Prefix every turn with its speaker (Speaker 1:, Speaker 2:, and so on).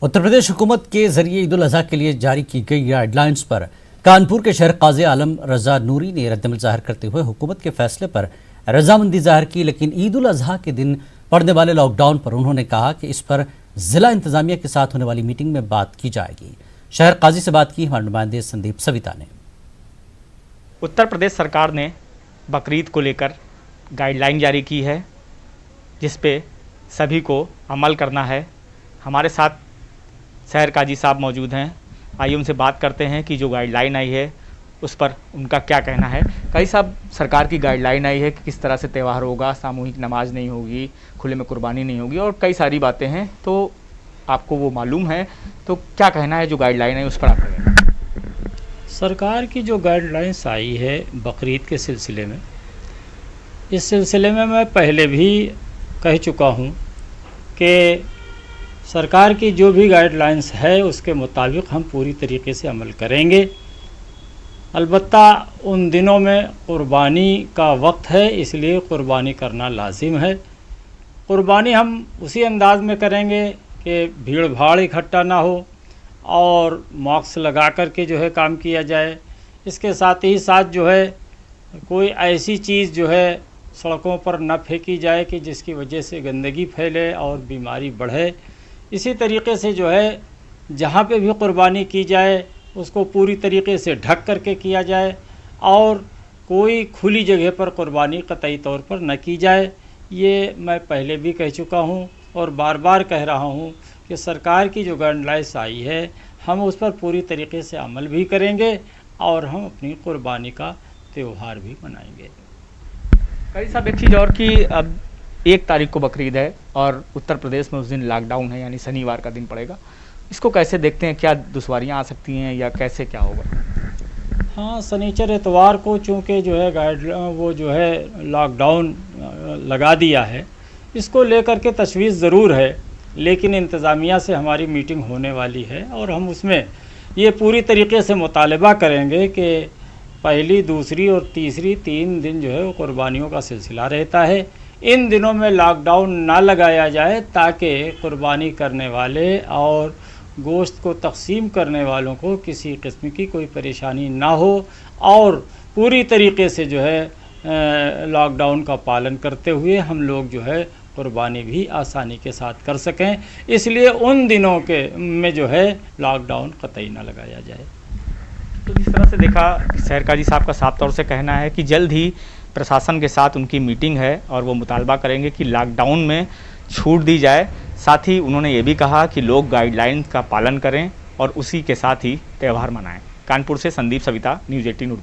Speaker 1: उत्तर प्रदेश हुकूमत के जरिए ईद उल अजहा के लिए जारी की गई गाइडलाइंस पर कानपुर के शहर काजी आलम रजा नूरी ने रद्दमल जाहिर करते हुए हुकूमत के फैसले पर रजामंदी जाहिर की। लेकिन ईद उल अजहा के दिन पड़ने वाले लॉकडाउन पर उन्होंने कहा कि इस पर जिला इंतजामिया के साथ होने वाली मीटिंग में बात की जाएगी। शहर काजी से बात की हमारे नुमाइंदे संदीप सविता ने।
Speaker 2: उत्तर प्रदेश सरकार ने बकरीद को लेकर गाइडलाइन जारी की है, जिस पे सभी को अमल करना है। हमारे साथ शहर काजी साहब मौजूद हैं। आइए उनसे बात करते हैं कि जो गाइडलाइन आई है उस पर उनका क्या कहना है। काजी साहब, सरकार की गाइडलाइन आई है कि किस तरह से त्यौहार होगा, सामूहिक नमाज नहीं होगी, खुले में कुर्बानी नहीं होगी और कई सारी बातें हैं, तो आपको वो मालूम है, तो क्या कहना है जो गाइडलाइन है उस पर आपका कहना है?
Speaker 3: सरकार की जो गाइडलाइंस आई है बकरीद के सिलसिले में, इस सिलसिले में मैं पहले भी कह चुका हूँ कि सरकार की जो भी गाइडलाइंस है उसके मुताबिक हम पूरी तरीके से अमल करेंगे। अलबत्ता उन दिनों में क़ुरबानी का वक्त है, इसलिए क़ुरबानी करना लाजिम है। क़ुरबानी हम उसी अंदाज में करेंगे कि भीड़ भाड़ इकट्ठा ना हो और मास्क लगा कर के जो है काम किया जाए। इसके साथ ही साथ जो है कोई ऐसी चीज़ जो है सड़कों पर न फेंकी जाए कि जिसकी वजह से गंदगी फैले और बीमारी बढ़े। इसी तरीके से जो है जहाँ पे भी क़ुरबानी की जाए उसको पूरी तरीके से ढक करके किया जाए और कोई खुली जगह पर क़ुरबानी कतई तौर पर न की जाए। ये मैं पहले भी कह चुका हूँ और बार बार कह रहा हूँ कि सरकार की जो गाइडलाइंस आई है हम उस पर पूरी तरीके से अमल भी करेंगे और हम अपनी क़ुरबानी का त्यौहार भी मनाएंगे।
Speaker 2: काजी साहब, एक चीज़ और कि अब 1 तारीख को बकरीद है और उत्तर प्रदेश में उस दिन लॉकडाउन है, यानी शनिवार का दिन पड़ेगा। इसको कैसे देखते हैं? क्या दुश्वारियां आ सकती हैं या कैसे क्या होगा?
Speaker 3: हाँ, शनिचर इतवार को चूँकि जो है वो जो है लॉकडाउन लगा दिया है, इसको लेकर के तशवीश ज़रूर है, लेकिन इंतज़ामिया से हमारी मीटिंग होने वाली है और हम उसमें ये पूरी तरीके से मुतालबा करेंगे कि पहली, दूसरी और तीसरी 3 दिन जो है वो क़ुरबानियों का सिलसिला रहता है। इन दिनों में लॉकडाउन ना लगाया जाए ताकि क़ुरबानी करने वाले और गोश्त को तक़सीम करने वालों को किसी किस्म की कोई परेशानी ना हो और पूरी तरीके से जो है लॉकडाउन का पालन करते हुए हम लोग जो है क़ुरबानी भी आसानी के साथ कर सकें। इसलिए उन दिनों के में जो है लॉकडाउन कतई ना लगाया जाए।
Speaker 2: तो जिस तरह से देखा, शहर काजी साहब का साफ तौर से कहना है कि जल्द ही प्रशासन के साथ उनकी मीटिंग है और वो मुतालबा करेंगे कि लॉकडाउन में छूट दी जाए। साथ ही उन्होंने ये भी कहा कि लोग गाइडलाइंस का पालन करें और उसी के साथ ही त्यौहार मनाएं। कानपुर से संदीप सविता, न्यूज़ 18 उर्दू।